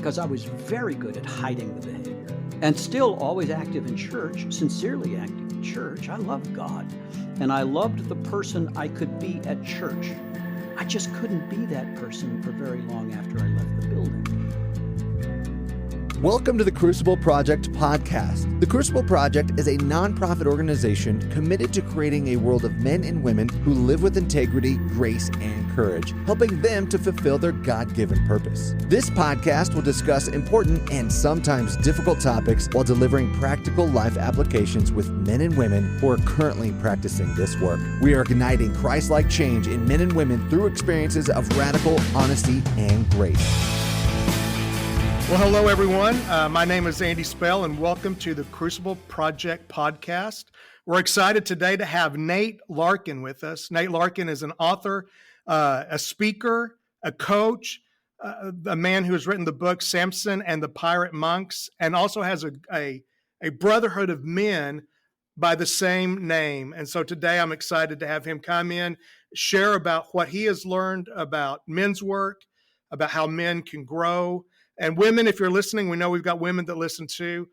because I was very good at hiding the behavior and still always active in church, sincerely active in church. I loved God and I loved the person I could be at church. I just couldn't be that person for very long after I left the building. Welcome to the Crucible Project podcast. The Crucible Project is a nonprofit organization committed to creating a world of men and women who live with integrity, grace, and courage, helping them to fulfill their God-given purpose. This podcast will discuss important and sometimes difficult topics while delivering practical life applications with men and women who are currently practicing this work. We are igniting Christ-like change in men and women through experiences of radical honesty and grace. Well, hello, everyone. My name is Andy Spell, and welcome to the Crucible Project podcast. We're excited today to have Nate Larkin with us. Nate Larkin is an author, a speaker, a coach, a man who has written the book Samson and the Pirate Monks, and also has a brotherhood of men by the same name. And so today I'm excited to have him come in, share about what he has learned about men's work, about how men can grow. And women, if you're listening, we know we've got women that listen too.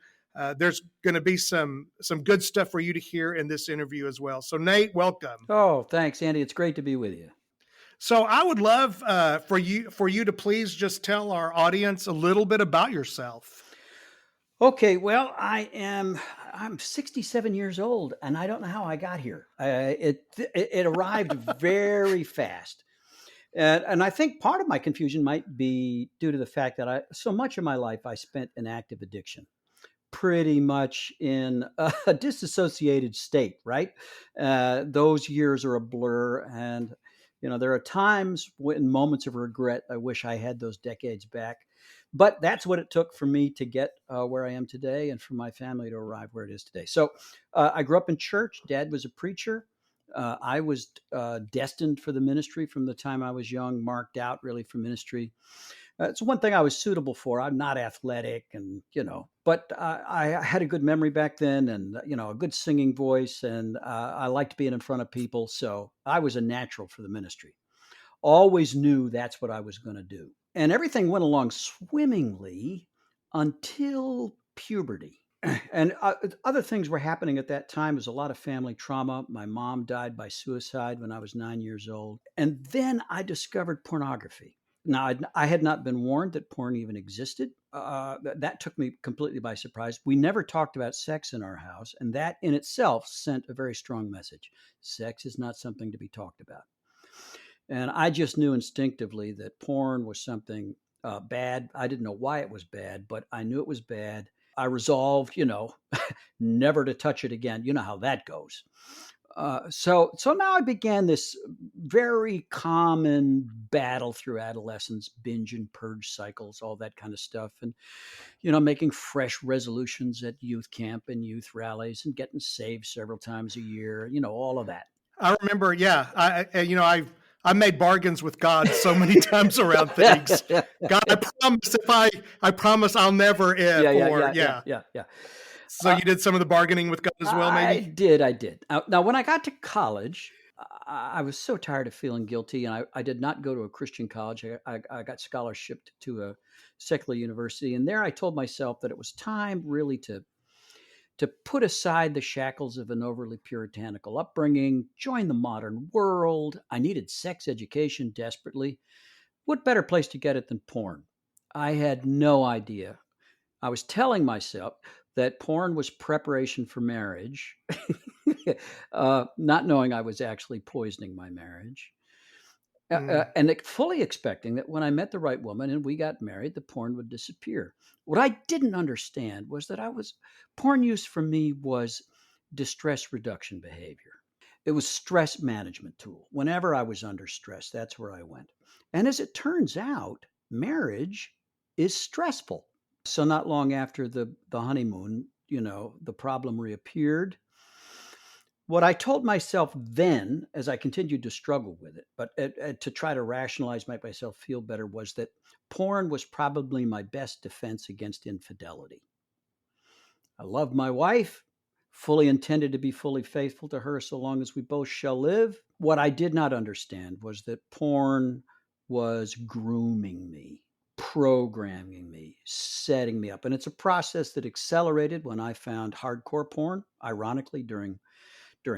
There's going to be some good stuff for you to hear in this interview as well. So Nate, welcome. Oh, thanks, Andy. It's great to be with you. So I would love for you to please just tell our audience a little bit about yourself. Okay, well, I'm 67 years old, and I don't know how I got here. It arrived very fast. And I think part of my confusion might be due to the fact that so much of my life I spent in active addiction, pretty much in a disassociated state, right? Those years are a blur. And, there are times when moments of regret, I wish I had those decades back. But that's what it took for me to get where I am today and for my family to arrive where it is today. So I grew up in church. Dad was a preacher. I was destined for the ministry from the time I was young, marked out really for ministry. It's one thing I was suitable for. I'm not athletic but I had a good memory back then and, a good singing voice. And I liked being in front of people. So I was a natural for the ministry. Always knew that's what I was going to do. And everything went along swimmingly until puberty. And other things were happening at that time. There was a lot of family trauma. My mom died by suicide when I was 9 years old. And then I discovered pornography. Now, I had not been warned that porn even existed. That took me completely by surprise. We never talked about sex in our house. And that in itself sent a very strong message. Sex is not something to be talked about. And I just knew instinctively that porn was something bad. I didn't know why it was bad, but I knew it was bad. I resolved, never to touch it again. You know how that goes. So now I began this very common battle through adolescence, binge and purge cycles, all that kind of stuff. And, making fresh resolutions at youth camp and youth rallies and getting saved several times a year, all of that. I remember, I made bargains with God so many times around things. God, I promise I'll never Yeah. So you did some of the bargaining with God as well, maybe? I did. Now, when I got to college, I was so tired of feeling guilty, and I did not go to a Christian college. I got scholarshiped to a secular university, and there I told myself that it was time really to put aside the shackles of an overly puritanical upbringing, join the modern world. I needed sex education desperately. What better place to get it than porn? I had no idea. I was telling myself that porn was preparation for marriage, not knowing I was actually poisoning my marriage. And fully expecting that when I met the right woman and we got married, the porn would disappear. What I didn't understand was that porn use for me was distress reduction behavior. It was stress management tool. Whenever I was under stress, that's where I went. And as it turns out, marriage is stressful. So not long after the honeymoon, the problem reappeared. What I told myself then, as I continued to struggle with it, but to try to rationalize, make myself feel better, was that porn was probably my best defense against infidelity. I loved my wife, fully intended to be fully faithful to her so long as we both shall live. What I did not understand was that porn was grooming me, programming me, setting me up. And it's a process that accelerated when I found hardcore porn, ironically, during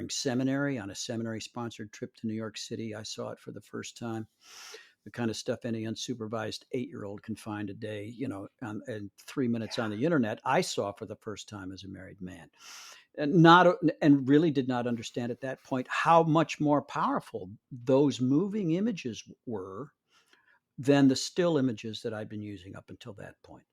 seminary, on a seminary-sponsored trip to New York City. I saw it for the first time. The kind of stuff any unsupervised 8-year-old can find a day, and 3 minutes on the internet, I saw for the first time as a married man. And really did not understand at that point how much more powerful those moving images were than the still images that I'd been using up until that point.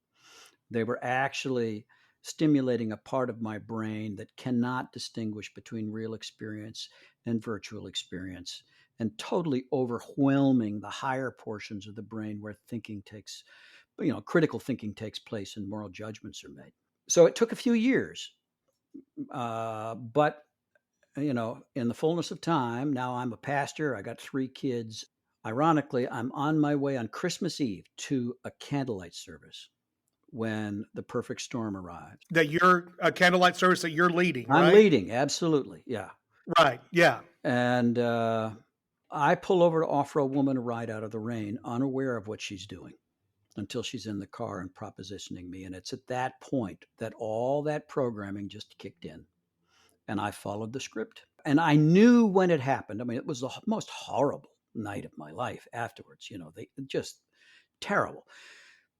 They were actually stimulating a part of my brain that cannot distinguish between real experience and virtual experience, and totally overwhelming the higher portions of the brain where critical thinking takes place and moral judgments are made. So it took a few years, but in the fullness of time, now I'm a pastor. I got 3 kids. Ironically, I'm on my way on Christmas Eve to a candlelight service when the perfect storm arrives. That you're a candlelight service that you're leading, I'm right? leading, absolutely, yeah. Right, yeah. And I pull over to offer a woman a ride out of the rain, unaware of what she's doing, until she's in the car and propositioning me. And it's at that point that all that programming just kicked in. And I followed the script. And I knew when it happened. I mean, it was the most horrible night of my life afterwards. They just terrible.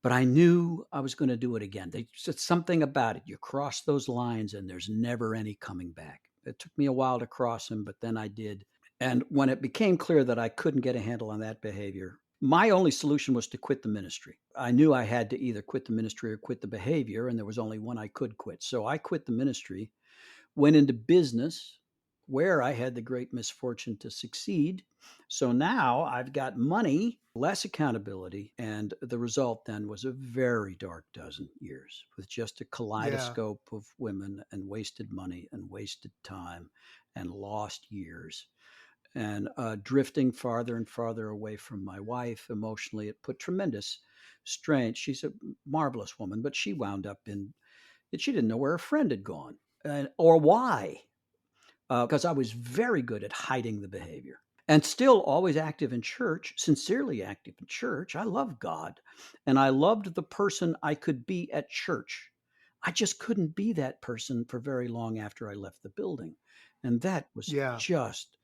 But I knew I was going to do it again. They said something about it. You cross those lines and there's never any coming back. It took me a while to cross them, but then I did. And when it became clear that I couldn't get a handle on that behavior, my only solution was to quit the ministry. I knew I had to either quit the ministry or quit the behavior, and there was only one I could quit. So I quit the ministry, went into business, where I had the great misfortune to succeed. So now I've got money, less accountability, and the result then was a very dark dozen years with just a kaleidoscope of women and wasted money and wasted time and lost years. And drifting farther and farther away from my wife emotionally. It put tremendous strain. She's a marvelous woman, but she wound up she didn't know where her friend had gone or why, because I was very good at hiding the behavior and still always active in church, sincerely active in church. I love God and I loved the person I could be at church. I just couldn't be that person for very long after I left the building. And that was just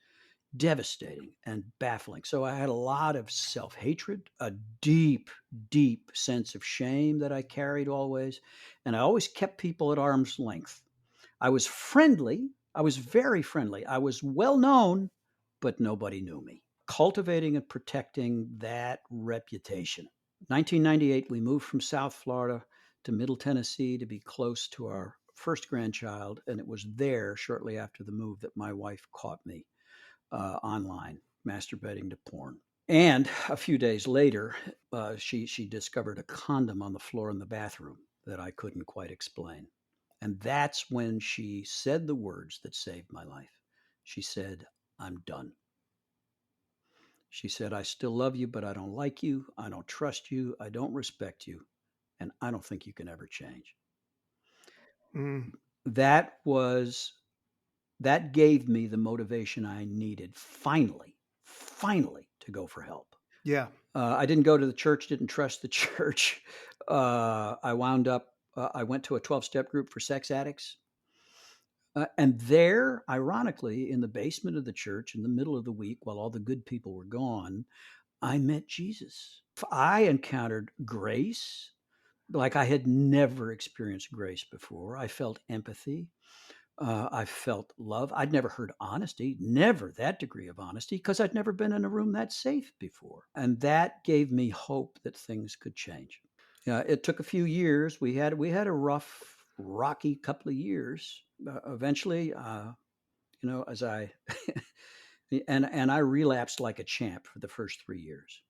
devastating and baffling. So I had a lot of self-hatred, a deep, deep sense of shame that I carried always. And I always kept people at arm's length. I was friendly. I was very friendly. I was well known, but nobody knew me. Cultivating and protecting that reputation. 1998, we moved from South Florida to Middle Tennessee to be close to our first grandchild. And it was there, shortly after the move, that my wife caught me online, masturbating to porn. And a few days later, she discovered a condom on the floor in the bathroom that I couldn't quite explain. And that's when she said the words that saved my life. She said, "I'm done." She said, "I still love you, but I don't like you. I don't trust you. I don't respect you. And I don't think you can ever change." Mm. That gave me the motivation I needed, finally, to go for help. Yeah. I didn't go to the church, didn't trust the church. I went to a 12-step group for sex addicts. And there, ironically, in the basement of the church, in the middle of the week, while all the good people were gone, I met Jesus. I encountered grace like I had never experienced grace before. I felt empathy. I felt love. I'd never heard honesty, never that degree of honesty, because I'd never been in a room that safe before. And that gave me hope that things could change. It took a few years. We had a rough, rocky couple of years. Eventually, as I and I relapsed like a champ for the first 3 years,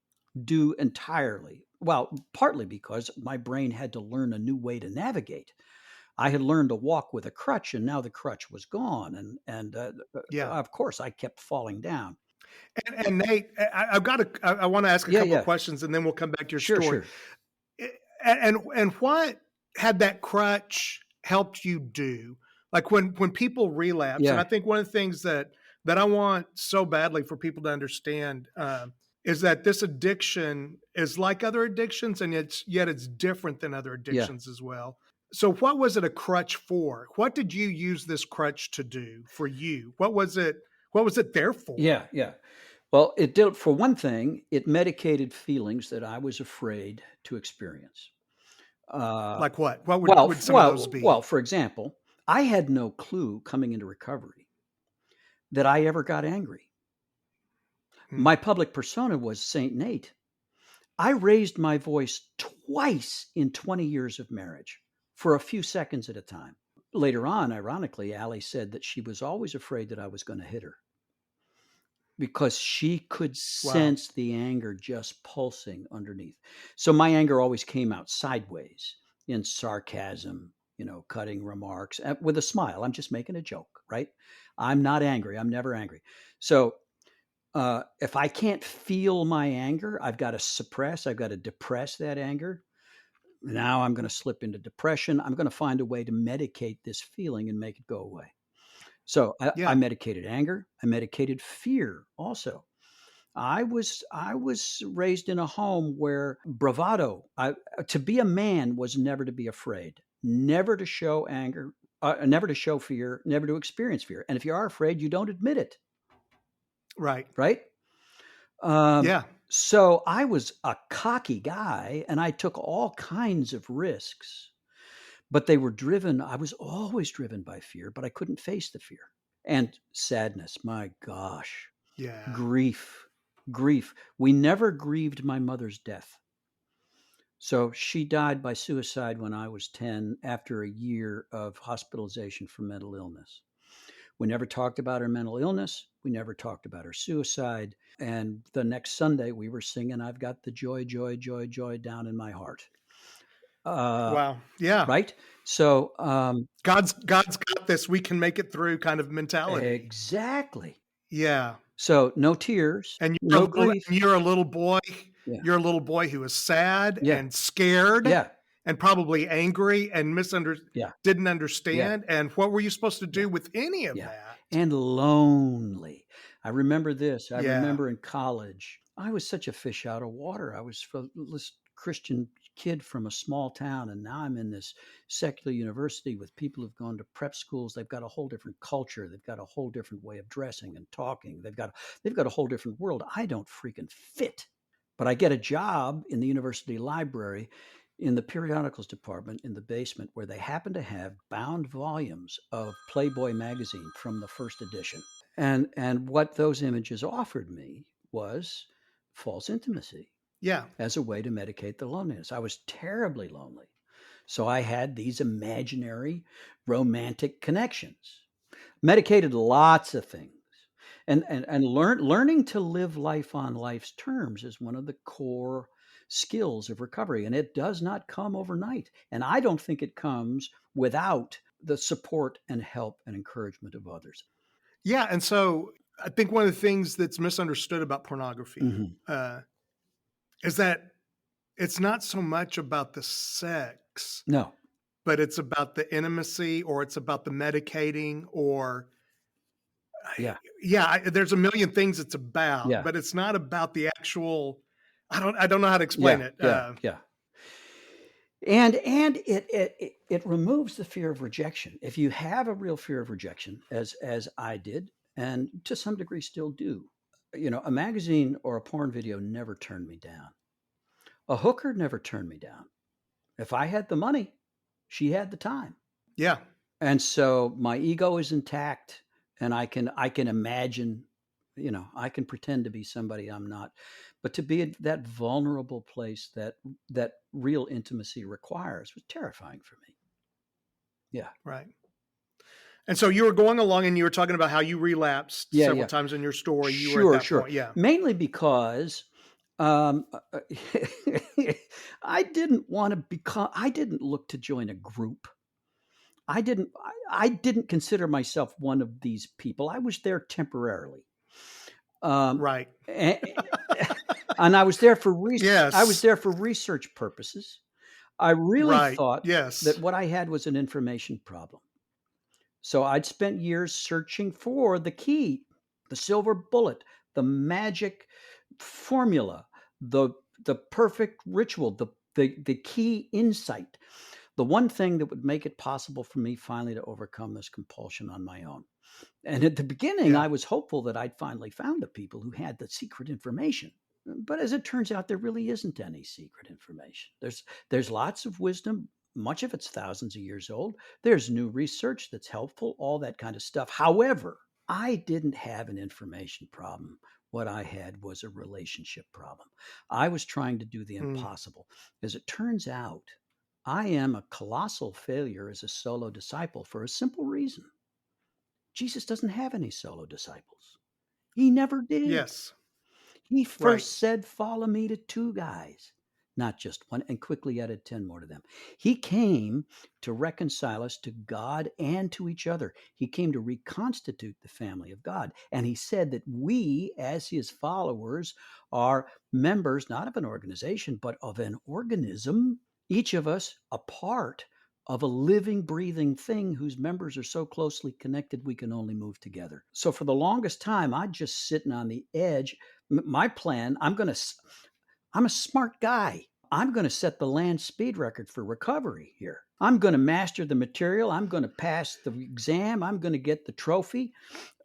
due entirely, well, partly because my brain had to learn a new way to navigate. I had learned to walk with a crutch, and now the crutch was gone, and of course I kept falling down. And Nate, I want to ask a couple of questions, and then we'll come back to your story. Sure. And what had that crutch helped you do? Like when people relapse, and I think one of the things that I want so badly for people to understand, is that this addiction is like other addictions, and yet it's different than other Yeah. addictions as well. So what was it a crutch for? What did you use this crutch to do for you? What was it there for? Yeah. Yeah. Well, it did, for one thing, it medicated feelings that I was afraid to experience. Uh, Like what? What would well, would some of those be? for example, I had no clue coming into recovery that I ever got angry. Hmm. My public persona was Saint Nate. I raised my voice twice in 20 years of marriage for a few seconds at a time. Later on, ironically, Allie said that she was always afraid that I was going to hit her because she could Wow. sense the anger just pulsing underneath. So my anger always came out sideways in sarcasm, cutting remarks with a smile. I'm just making a joke, right? I'm not angry. I'm never angry. So if I can't feel my anger, I've got to depress that anger. Now I'm going to slip into depression. I'm going to find a way to medicate this feeling and make it go away. So I Yeah. medicated anger. I medicated fear also. I was raised in a home where bravado, to be a man was never to be afraid, never to show anger, never to show fear, never to experience fear. And if you are afraid, you don't admit it, Right. right? Um, Yeah. so I was a cocky guy and I took all kinds of risks, but I was always driven by fear, but I couldn't face the fear. And sadness, my gosh, Yeah. grief, grief. We never grieved my mother's death. So she died by suicide when I was 10 after a year of hospitalization for mental illness. We never talked about her mental illness. We never talked about her suicide. And the next Sunday, we were singing, I've got the joy, joy, joy, joy down in my heart. Uh, Wow. Yeah. right? So, God's got this. We can make it through kind of mentality. exactly. Yeah. So, no tears, And no grief. you're a little boy. Yeah. You're a little boy who is sad Yeah. and scared Yeah. and probably angry and Yeah. didn't Yeah. understand. And what were you supposed to Yeah. do with any of Yeah. that? And lonely. I remember this. I Yeah. remember in college, I was such a fish out of water. I was this Christian kid from a small town, and now I'm in this secular university with people who've gone to prep schools. They've got a whole different culture. They've got a whole different way of dressing and talking. They've got a whole different world. I don't freaking fit. But I get a job in the university library in the periodicals department in the basement where they happen to have bound volumes of Playboy magazine from the first edition. And what those images offered me was false intimacy Yeah. as a way to medicate the loneliness. I was terribly lonely. So I had these imaginary romantic connections. Medicated lots of things. And learning to live life on life's terms is one of the core skills of recovery. And it does not come overnight. And I don't think it comes without the support and help and encouragement of others. Yeah. And so I think one of the things that's misunderstood about pornography Mhm. is that it's not so much about the sex, No. but it's about the intimacy, or it's about the medicating, or Yeah. there's a million things it's about, Yeah. but it's not about the actual. I don't know how to explain Yeah. it. Yeah. Yeah. And it removes the fear of rejection. If you have a real fear of rejection, as I did, and to some degree still do, a magazine or a porn video never turned me down. A hooker never turned me down. If I had the money, she had the time. Yeah, And so my ego is intact, and I can imagine, I can pretend to be somebody I'm not. But to be at that vulnerable place that real intimacy requires was terrifying for me. Yeah. right. And so you were going along, and you were talking about how you relapsed Yeah, several yeah. times in your story. You were at Sure, that sure. point. Yeah, Mainly because um, I didn't look to join a group. I didn't consider myself one of these people. I was there temporarily. Um, right. and, and I was there for Yes, research purposes. I really right. thought Yes, that what I had was an information problem. So I'd spent years searching for the key, the silver bullet, the magic formula, the the perfect ritual, the key insight, the one thing that would make it possible for me finally to overcome this compulsion on my own. And at the beginning, Yeah. I was hopeful that I'd finally found the people who had the secret information. But as it turns out, there really isn't any secret information. There's lots of wisdom. Much of it's thousands of years old. There's new research that's helpful, all that kind of stuff. However, I didn't have an information problem. What I had was a relationship problem. I was trying to do the Mm. impossible. As it turns out, I am a colossal failure as a solo disciple for a simple reason. Jesus doesn't have any solo disciples. He never did. Yes. He Right. first said, "Follow me," to two guys, not just one, and quickly added 10 more to them. He came to reconcile us to God and to each other. He came to reconstitute the family of God. And he said that we, as his followers, are members not of an organization, but of an organism, each of us a part of a living, breathing thing whose members are so closely connected we can only move together. So for the longest time, I'm just sitting on the edge. My plan, I'm a smart guy. I'm going to set the land speed record for recovery here. I'm going to master the material. I'm going to pass the exam. I'm going to get the trophy,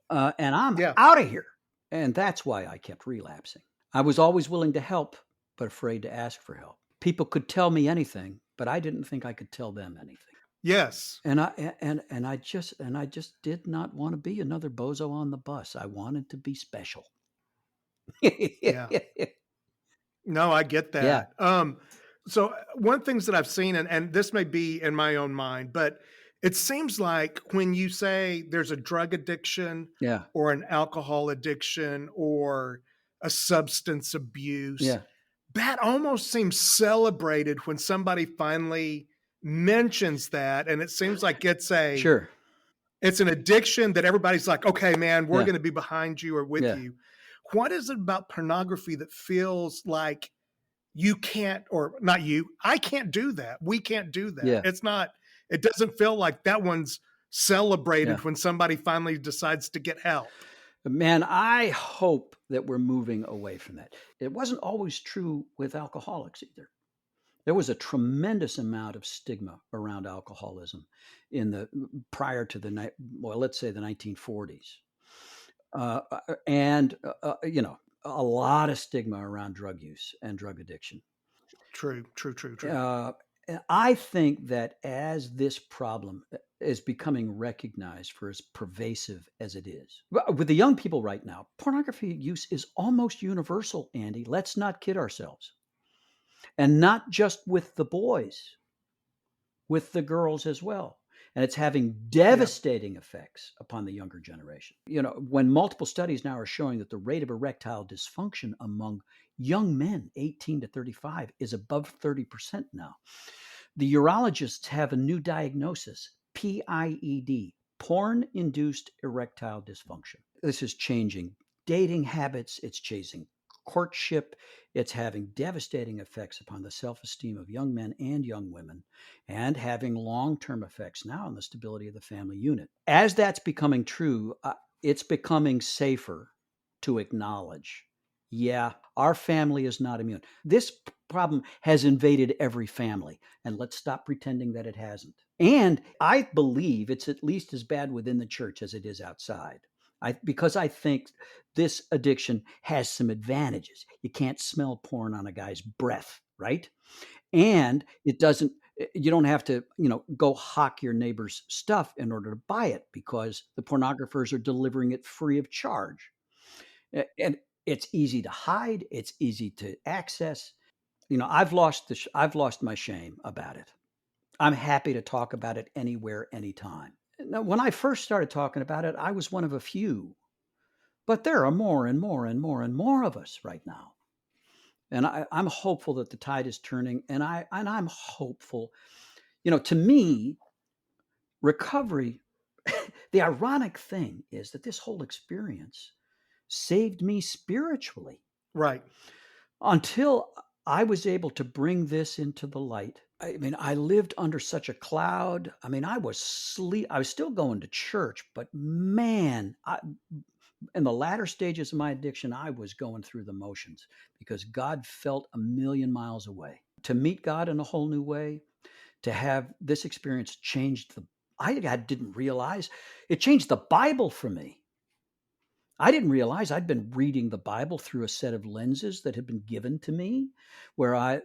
and I'm Yeah. out of here. And that's why I kept relapsing. I was always willing to help, but afraid to ask for help. People could tell me anything, but I didn't think I could tell them anything. Yes. And I just did not want to be another bozo on the bus. I wanted to be special. Yeah. No, I get Yeah. that. So one of the things that I've seen, and this may be in my own mind, but it seems like when you say there's a drug addiction Yeah. or an alcohol addiction or a substance abuse, Yeah. that almost seems celebrated when somebody finally mentions that. And it seems like Sure. it's an addiction that everybody's like, okay, man, we're Yeah. going to be behind you or with Yeah. you. What is it about pornography that feels like you can't, or not you, I can't do that. We can't do that. Yeah. It doesn't feel like that one's celebrated Yeah. when somebody finally decides to get help. Man, I hope that we're moving away from that. It wasn't always true with alcoholics either. There was a tremendous amount of stigma around alcoholism prior to let's say the 1940s. And a lot of stigma around drug use and drug addiction. True. I think that as this problem is becoming recognized for as pervasive as it is, with the young people right now, pornography use is almost universal, Andy. Let's not kid ourselves. And not just with the boys, with the girls as well. And it's having devastating effects upon the younger generation. When multiple studies now are showing that the rate of erectile dysfunction among young men 18 to 35 is above 30% now. The urologists have a new diagnosis, PIED, porn-induced erectile dysfunction. This is changing dating habits. It's changing courtship. It's having devastating effects upon the self-esteem of young men and young women, and having long-term effects now on the stability of the family unit. As that's becoming true, it's becoming safer to acknowledge, yeah, our family is not immune. This problem has invaded every family, and let's stop pretending that it hasn't. And I believe it's at least as bad within the church as it is outside. Because I think this addiction has some advantages. You can't smell porn on a guy's breath, right? And you don't have to, go hawk your neighbor's stuff in order to buy it because the pornographers are delivering it free of charge. And it's easy to hide. It's easy to access. I've lost my shame about it. I'm happy to talk about it anywhere, anytime. Now, when I first started talking about it, I was one of a few, but there are more and more and more and more of us right now. And I'm hopeful that the tide is turning, and I'm hopeful. To me, recovery. The ironic thing is that this whole experience saved me spiritually. Right. Until I was able to bring this into the light. I mean, I lived under such a cloud. I mean, I was still going to church, but man, in the latter stages of my addiction, I was going through the motions because God felt a million miles away. To meet God in a whole new way, to have this experience changed I didn't realize it changed the Bible for me. I didn't realize I'd been reading the Bible through a set of lenses that had been given to me, where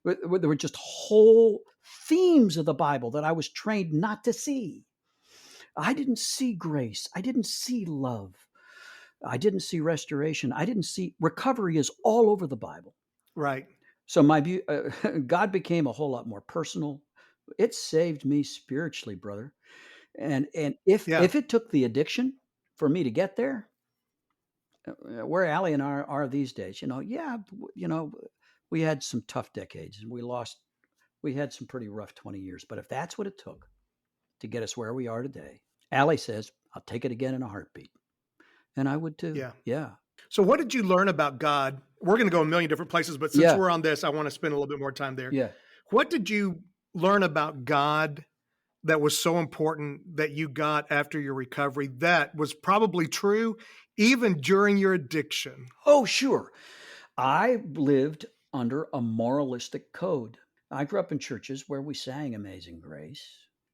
there were just whole themes of the Bible that I was trained not to see. I didn't see grace. I didn't see love. I didn't see restoration. I didn't see recovery is all over the Bible. Right. So God became a whole lot more personal. It saved me spiritually, brother. And if Yeah. it took the addiction for me to get there, where Allie and I are these days, we had some tough decades and we had some pretty rough 20 years. But if that's what it took to get us where we are today, Allie says, I'll take it again in a heartbeat. And I would too. Yeah. So what did you learn about God? We're going to go a million different places, but since we're on this, I want to spend a little bit more time there. Yeah. What did you learn about God that was so important that you got after your recovery that was probably true even during your addiction? Oh, sure. I lived under a moralistic code. I grew up in churches where we sang Amazing Grace,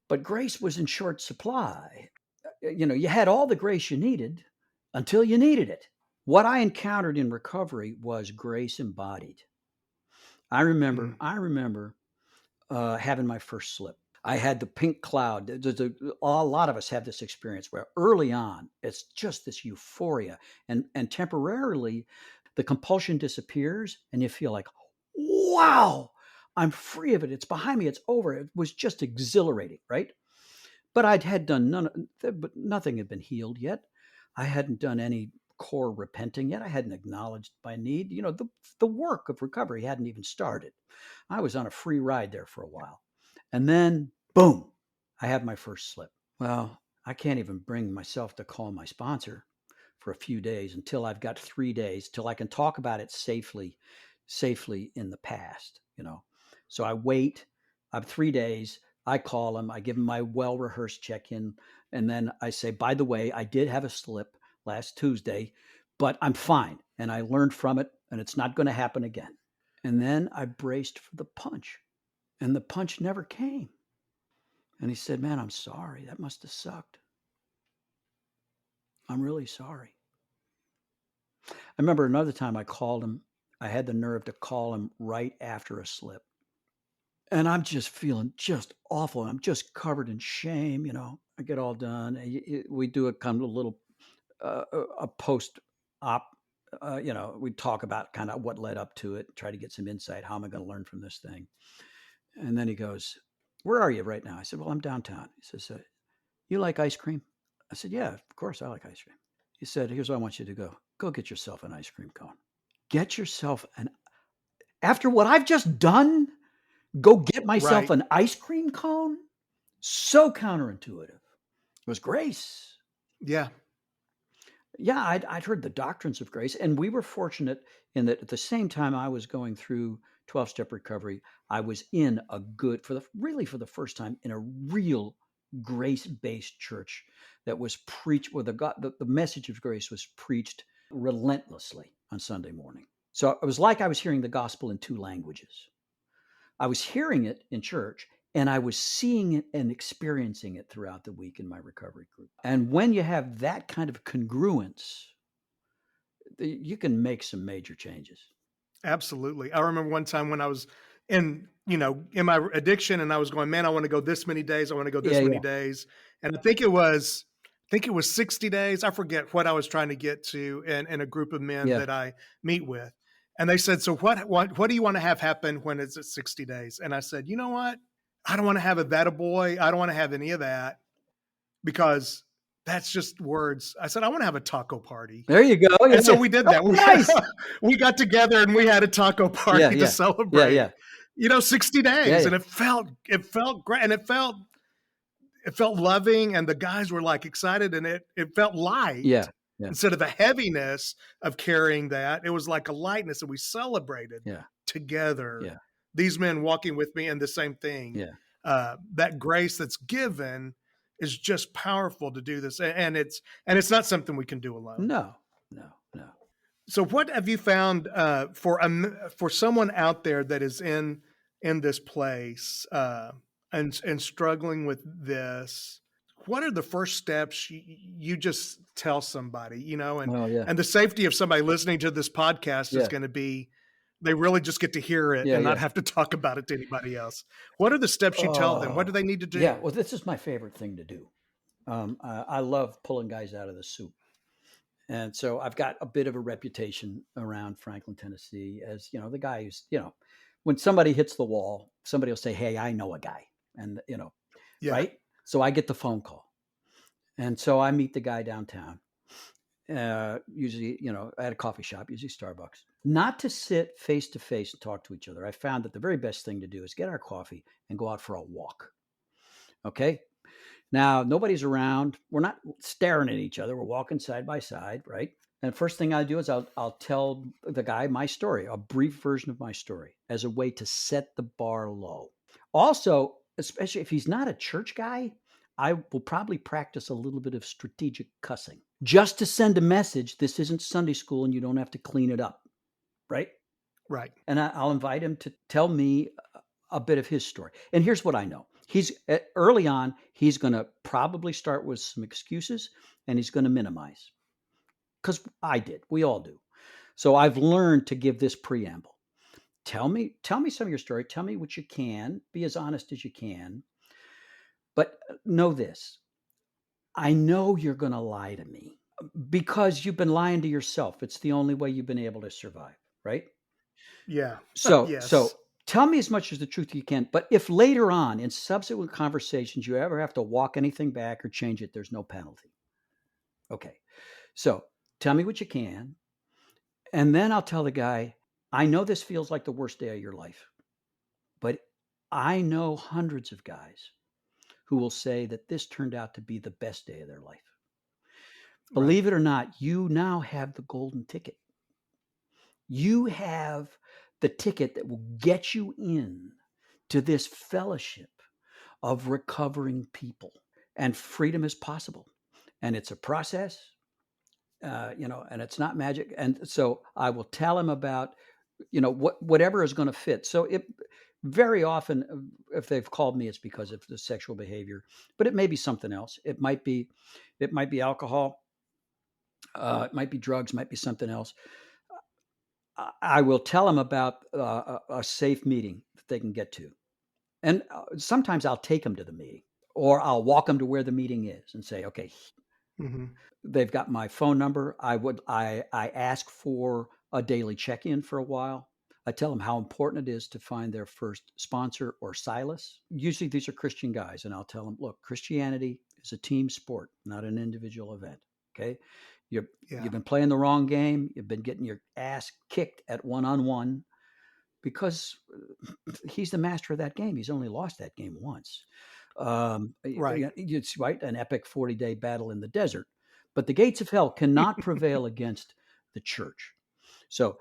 but grace was in short supply. You had all the grace you needed until you needed it. What I encountered in recovery was grace embodied. I remember having my first slip. I had the pink cloud. A lot of us have this experience where early on, it's just this euphoria, and temporarily the compulsion disappears and you feel like, wow, I'm free of it. It's behind me. It's over. It was just exhilarating, right? But I had done but nothing had been healed yet. I hadn't done any core repenting yet. I hadn't acknowledged my need. The work of recovery hadn't even started. I was on a free ride there for a while. And then, boom, I had my first slip. Well, I can't even bring myself to call my sponsor for a few days until I've got 3 days till I can talk about it safely in the past, So I wait. I'm 3 days. I call him. I give him my well-rehearsed check-in. And then I say, by the way, I did have a slip last Tuesday, but I'm fine. And I learned from it, and it's not going to happen again. And then I braced for the punch, and the punch never came. And he said, man, I'm sorry. That must have sucked. I'm really sorry. I remember another time I called him. I had the nerve to call him right after a slip. And I'm just feeling just awful. I'm just covered in shame. I get all done. We do a kind of a little a post-op. We talk about kind of what led up to it, try to get some insight. How am I going to learn from this thing? And then he goes, where are you right now? I said, well, I'm downtown. He says, you like ice cream? I said, yeah, of course I like ice cream. He said, here's what I want you to go. Go get yourself an ice cream cone. Get yourself after what I've just done, go get myself an ice cream cone? So counterintuitive. It was grace. Yeah. Yeah, I'd heard the doctrines of grace, and we were fortunate in that at the same time I was going through 12-step recovery, I was in for the first time in a real grace-based church that was preached, where the message of grace was preached relentlessly on Sunday morning. So it was like I was hearing the gospel in 2 languages. I was hearing it in church, and I was seeing it and experiencing it throughout the week in my recovery group. And when you have that kind of congruence, you can make some major changes. Absolutely. I remember one time when I was in my addiction, and I was going, man, I want to go this many days. I want to go this many days. And I think it was 60 days. I forget what I was trying to get to in a group of men that I meet with. And they said, so what do you want to have happen when it's at 60 days? And I said, you know what? I don't want to have a boy. I don't want to have any of that, because that's just words. I said, I want to have a taco party. There you go. And so we did that. Nice. We got together and we had a taco party to celebrate, 60 days. And it felt great. And it felt loving. And the guys were like excited, and it felt light. Yeah. Instead of the heaviness of carrying that, it was like a lightness that we celebrated together. Yeah. These men walking with me in the same thing. Yeah. That grace that's given is just powerful to do this, and it's not something we can do alone. No. So, what have you found for someone out there that is in this place and struggling with this? What are the first steps you just tell somebody? Well, yeah. And the safety of somebody listening to this podcast is Yeah. going to be they really just get to hear it Yeah, and not yeah. have to talk about it to anybody else. What are the steps you tell them? What do they need to do? Yeah, well, this is my favorite thing to do. I love pulling guys out of the soup. And so I've got a bit of a reputation around Franklin, Tennessee as, the guy who's, when somebody hits the wall, somebody will say, hey, I know a guy. And, Yeah. right? So I get the phone call. And so I meet the guy downtown, usually, at a coffee shop, usually Starbucks, not to sit face to face and talk to each other. I found that the very best thing to do is get our coffee and go out for a walk. Okay. Now, nobody's around. We're not staring at each other. We're walking side by side, right? And first thing I do is I'll tell the guy my story, a brief version of my story, as a way to set the bar low. Also, especially if he's not a church guy, I will probably practice a little bit of strategic cussing just to send a message. This isn't Sunday school and you don't have to clean it up, right? Right. And I'll invite him to tell me a bit of his story. And here's what I know. He's early on, he's going to probably start with some excuses and he's going to minimize, because I did. We all do. So I've learned to give this preamble. Tell me some of your story. Tell me what you can. Be as honest as you can. But know this. I know you're going to lie to me because you've been lying to yourself. It's the only way you've been able to survive, right? Yeah. So Yes. Tell me as much as the truth you can. But if later on in subsequent conversations you ever have to walk anything back or change it, there's no penalty. Okay. So tell me what you can. And then I'll tell the guy, I know this feels like the worst day of your life, but I know hundreds of guys who will say that this turned out to be the best day of their life. Believe it or not, you now have the golden ticket. You have the ticket that will get you in to this fellowship of recovering people, and freedom is possible. And it's a process, and it's not magic. And so I will tell him about, whatever is going to fit. So it very often, if they've called me, it's because of the sexual behavior, but it may be something else. It might be alcohol. It might be drugs, might be something else. I will tell them about a safe meeting that they can get to. And sometimes I'll take them to the meeting, or I'll walk them to where the meeting is and say, okay, they've got my phone number. I ask for a daily check-in for a while. I tell them how important it is to find their first sponsor or Silas. Usually these are Christian guys, and I'll tell them, look, Christianity is a team sport, not an individual event. Okay. You've been playing the wrong game. You've been getting your ass kicked at one-on-one because he's the master of that game. He's only lost that game once. Right. It's right. An epic 40-day battle in the desert, but the gates of hell cannot prevail against the church. So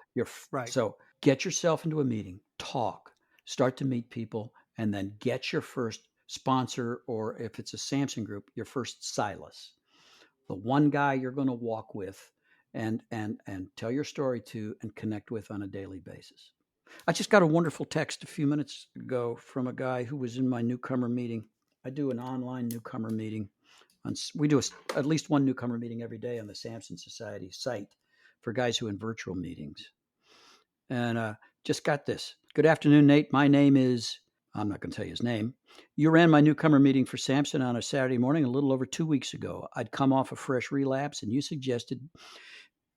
so get yourself into a meeting, talk, start to meet people, and then get your first sponsor, or if it's a Samson group, your first Silas. The one guy you're going to walk with and tell your story to and connect with on a daily basis. I just got a wonderful text a few minutes ago from a guy who was in my newcomer meeting. I do an online newcomer meeting. We do at least one newcomer meeting every day on the Samson Society site for guys who are in virtual meetings. And just got this. Good afternoon, Nate. My name is... I'm not going to tell you his name. You ran my newcomer meeting for Samson on a Saturday morning a little over 2 weeks ago. I'd come off a fresh relapse, and you suggested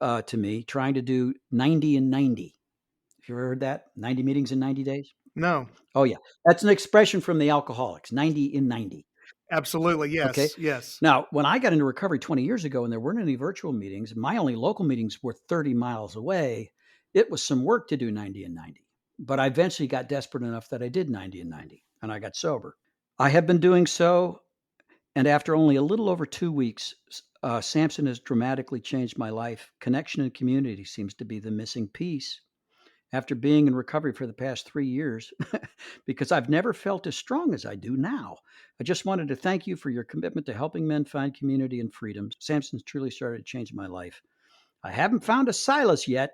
to me trying to do 90 and 90. Have you ever heard that? 90 meetings in 90 days? No. Oh, yeah. That's an expression from the alcoholics, 90 in 90. Absolutely. Yes. Okay. Yes. Now, when I got into recovery 20 years ago and there weren't any virtual meetings, my only local meetings were 30 miles away. It was some work to do 90 and 90. But I eventually got desperate enough that I did 90 and 90, and I got sober. I have been doing so, and after only a little over 2 weeks, Samson has dramatically changed my life. Connection and community seems to be the missing piece, after being in recovery for the past 3 years because I've never felt as strong as I do now. I just wanted to thank you for your commitment to helping men find community and freedom. Samson's truly started to change my life. I haven't found a Silas yet,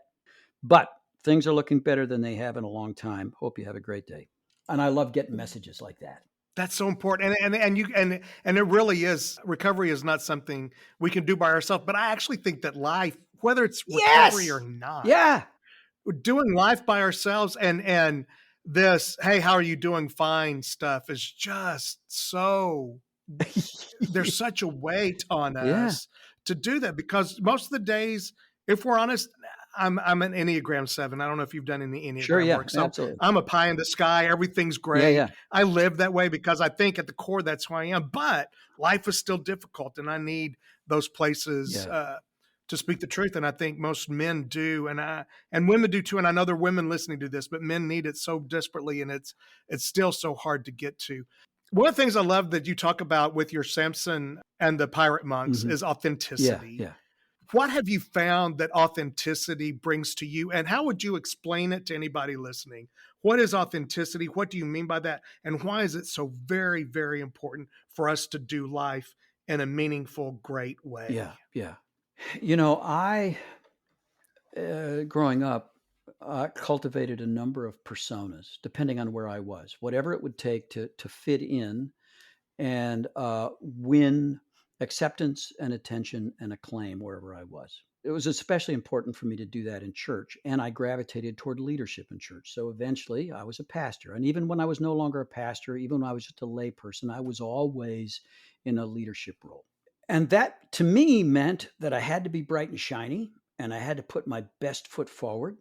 but things are looking better than they have in a long time. Hope you have a great day. And I love getting messages like that. That's so important. And it really is. Recovery is not something we can do by ourselves. But I actually think that life, whether it's recovery or not, Yeah. doing life by ourselves and this, hey, how are you doing? Fine stuff is just so there's such a weight on us to do that, because most of the days, if we're honest, I'm an Enneagram 7. I don't know if you've done any Enneagram Sure, yeah, work. So absolutely. I'm a pie in the sky. Everything's great. Yeah. I live that way because I think at the core that's who I am. But life is still difficult, and I need those places to speak the truth. And I think most men do, and women do too. And I know there are women listening to this, but men need it so desperately, and it's still so hard to get to. One of the things I love that you talk about with your Samson and the pirate monks is authenticity. Yeah. What have you found that authenticity brings to you, and how would you explain it to anybody listening? What is authenticity? What do you mean by that? And why is it so very, very important for us to do life in a meaningful, great way? Yeah. You know, I, growing up, cultivated a number of personas, depending on where I was, whatever it would take to fit in and win acceptance and attention and acclaim wherever I was. It was especially important for me to do that in church, and I gravitated toward leadership in church. So eventually I was a pastor. And even when I was no longer a pastor, even when I was just a lay person, I was always in a leadership role. And that to me meant that I had to be bright and shiny, and I had to put my best foot forward,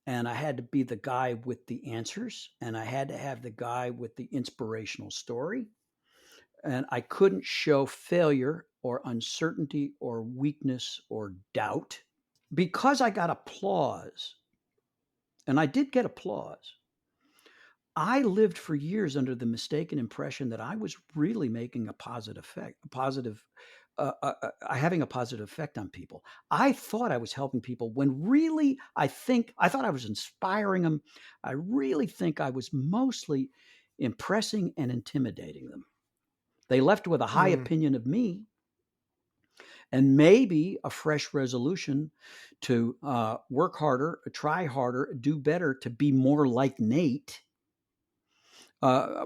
and I had to be the guy with the answers, and I had to have the guy with the inspirational story. And I couldn't show failure or uncertainty or weakness or doubt because I got applause. And I did get applause. I lived for years under the mistaken impression that I was really making a positive effect, having a positive effect on people. I thought I was helping people when really I thought I was inspiring them. I really think I was mostly impressing and intimidating them. They left with a high opinion of me and maybe a fresh resolution to work harder, try harder, do better, to be more like Nate,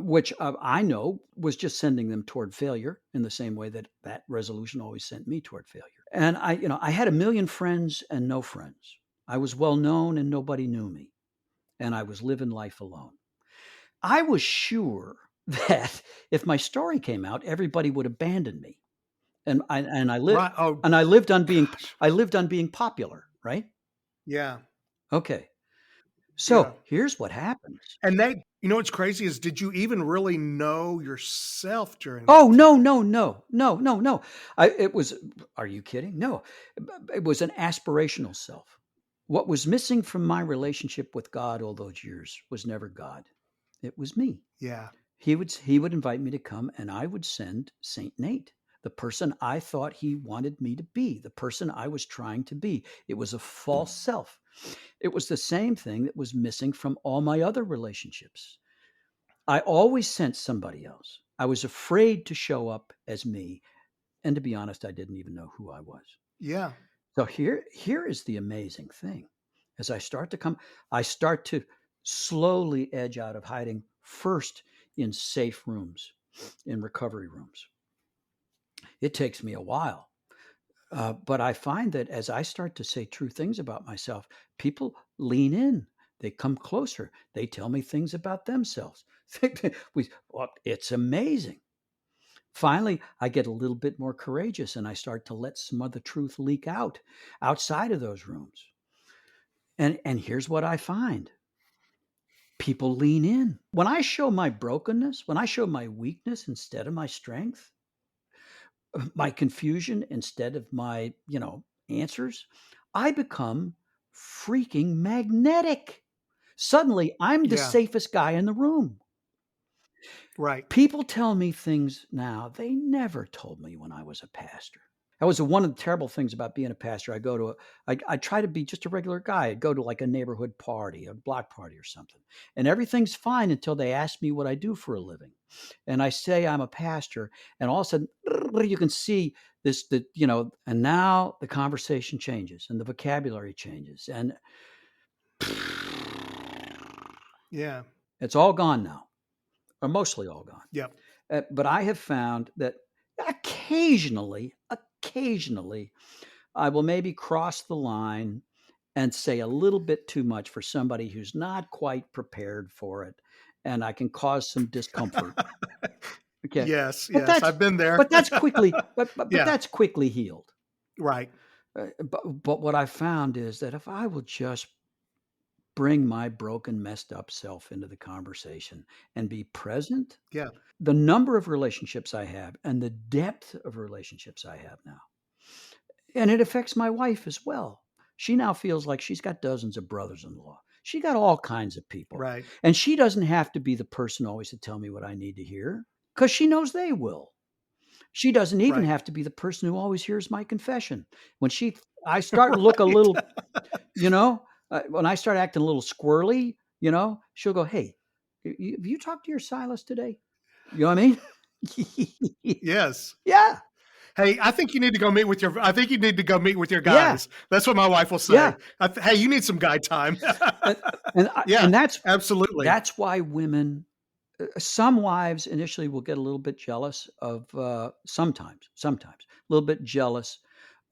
which I know was just sending them toward failure in the same way that that resolution always sent me toward failure. And I had a million friends and no friends. I was well known and nobody knew me. And I was living life alone. I was sure that if my story came out, everybody would abandon me. And I lived Right. Oh, and I lived on being popular, right? yeah. Okay. So here's what happens. And what's crazy is, did you even really know yourself during Oh, that no, time? no. Are you kidding? No, it was an aspirational self. What was missing from my relationship with God all those years was never God. It was me. Yeah. He would invite me to come, and I would send Saint Nate, the person I thought he wanted me to be, the person I was trying to be. It was a false self. It was the same thing that was missing from all my other relationships. I always sent somebody else. I was afraid to show up as me. And to be honest, I didn't even know who I was. Yeah. So here is the amazing thing. As I start to slowly edge out of hiding, first in safe rooms, in recovery rooms. It takes me a while. But I find that as I start to say true things about myself, people lean in. They come closer. They tell me things about themselves. It's amazing. Finally, I get a little bit more courageous and I start to let some of the truth leak out outside of those rooms. And here's what I find. People lean in. When I show my brokenness, when I show my weakness instead of my strength, my confusion instead of my, answers, I become freaking magnetic. Suddenly, I'm the safest guy in the room. Right. People tell me things now they never told me when I was a pastor. That was one of the terrible things about being a pastor. I try to be just a regular guy. I'd go to like a neighborhood party, a block party or something. And everything's fine until they ask me what I do for a living. And I say I'm a pastor. And all of a sudden, you can see this, and now the conversation changes and the vocabulary changes. And Yeah. it's all gone now, or mostly all gone. Yep. But I have found that occasionally, I will maybe cross the line and say a little bit too much for somebody who's not quite prepared for it, and I can cause some discomfort. Okay, Yes. but Yes. I've been there. that's quickly, but Yeah. that's quickly healed. Right. But what I found is that if I will just bring my broken, messed up self into the conversation and be present, Yeah. the number of relationships I have and the depth of relationships I have now. And it affects my wife as well. She now feels like she's got dozens of brothers-in-law. She got all kinds of people. Right. And she doesn't have to be the person always to tell me what I need to hear, because she knows they will. She doesn't even Right. have to be the person who always hears my confession. When I start to look a little, when I start acting a little squirrely, she'll go, "Hey, have you talked to your Silas today?" You know what I mean? Yes. Yeah. Hey, I think you need to go meet with your Yeah. guys. That's what my wife will say. Yeah. Hey, you need some guy time. Yeah, And that's absolutely. why women, some wives initially will get a little bit jealous of, sometimes, a little bit jealous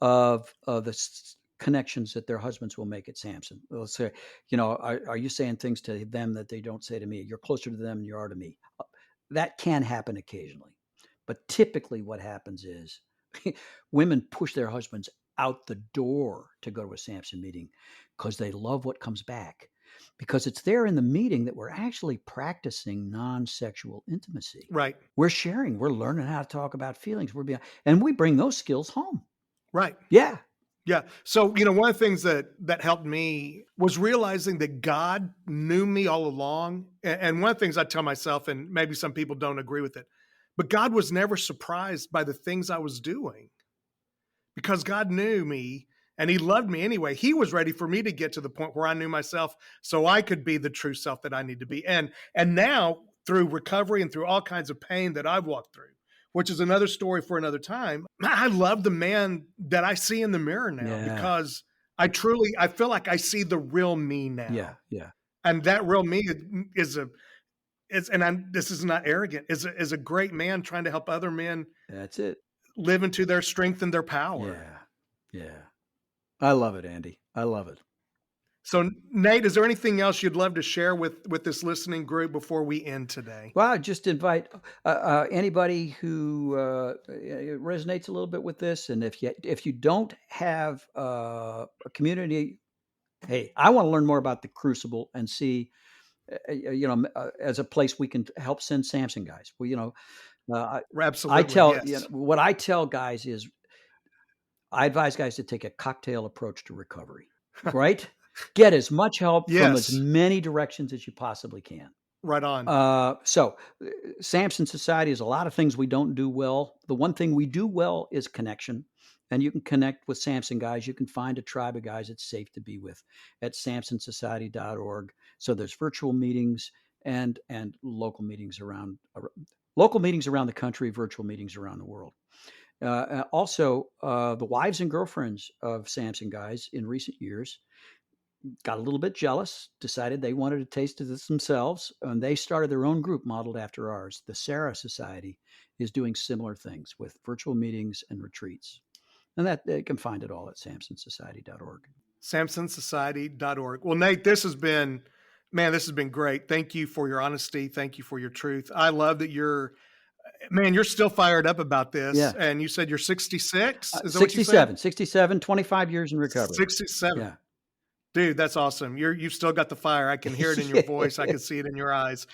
of the connections that their husbands will make at Samson. They'll say, are you saying things to them that they don't say to me? You're closer to them than you are to me. That can happen occasionally. But typically what happens is women push their husbands out the door to go to a Samson meeting because they love what comes back. Because it's there in the meeting that we're actually practicing non-sexual intimacy. Right. We're sharing, we're learning how to talk about feelings. And we bring those skills home. Right. Yeah. Yeah. So, one of the things that helped me was realizing that God knew me all along. And one of the things I tell myself, and maybe some people don't agree with it, but God was never surprised by the things I was doing, because God knew me and he loved me anyway. He was ready for me to get to the point where I knew myself so I could be the true self that I need to be. And now through recovery and through all kinds of pain that I've walked through, which is another story for another time, I love the man that I see in the mirror now, because I feel like I see the real me now. Yeah. Yeah. And that real me this is not arrogant, is a great man trying to help other men. That's it. Live into their strength and their power. Yeah. Yeah. I love it, Andy. I love it. So, Nate, is there anything else you'd love to share with this listening group before we end today? Well, I just invite anybody who resonates a little bit with this, and if you don't have a community, hey, I want to learn more about the Crucible and see, as a place we can help send Samson guys. Well, Absolutely. What I tell guys is, I advise guys to take a cocktail approach to recovery, right? Get as much help from as many directions as you possibly can. Right on. So Samson Society is a lot of things we don't do well. The one thing we do well is connection. And you can connect with Samson guys. You can find a tribe of guys it's safe to be with at samsonsociety.org. So there's virtual meetings and local meetings around the country, virtual meetings around the world. Also, the wives and girlfriends of Samson guys in recent years got a little bit jealous, decided they wanted a taste of this themselves, and they started their own group modeled after ours. The Sarah Society is doing similar things with virtual meetings and retreats. And that they can find it all at samsonsociety.org. samsonsociety.org. Well, Nate, this has been great. Thank you for your honesty. Thank you for your truth. I love that you're still fired up about this. Yeah. And you said you're 66? Is that 67, 67, 25 years in recovery. 67. Yeah. Dude, that's awesome. You've still got the fire. I can hear it in your voice. I can see it in your eyes.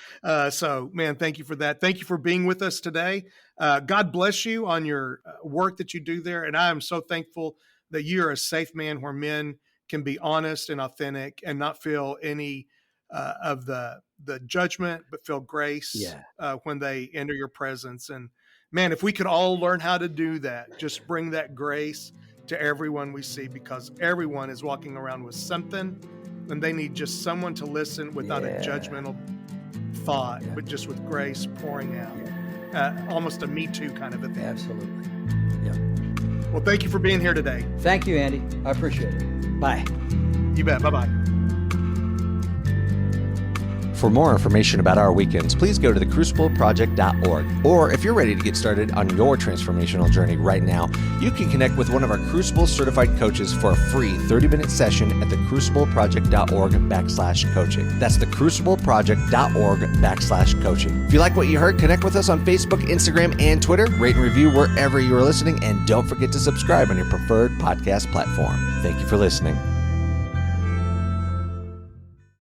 So, man, thank you for that. Thank you for being with us today. God bless you on your work that you do there. And I am so thankful that you're a safe man where men can be honest and authentic and not feel any of the judgment, but feel grace when they enter your presence. And man, if we could all learn how to do that, just bring that grace to everyone we see, because everyone is walking around with something and they need just someone to listen without a judgmental thought, but just with grace pouring out. Almost a Me Too kind of a thing. Absolutely. Yeah. Well, thank you for being here today. Thank you, Andy. I appreciate it. Bye. You bet. Bye-bye. For more information about our weekends, please go to thecrucibleproject.org. Or if you're ready to get started on your transformational journey right now, you can connect with one of our Crucible certified coaches for a free 30-minute session at thecrucibleproject.org/coaching. That's thecrucibleproject.org/coaching. If you like what you heard, connect with us on Facebook, Instagram, and Twitter. Rate and review wherever you are listening, and don't forget to subscribe on your preferred podcast platform. Thank you for listening.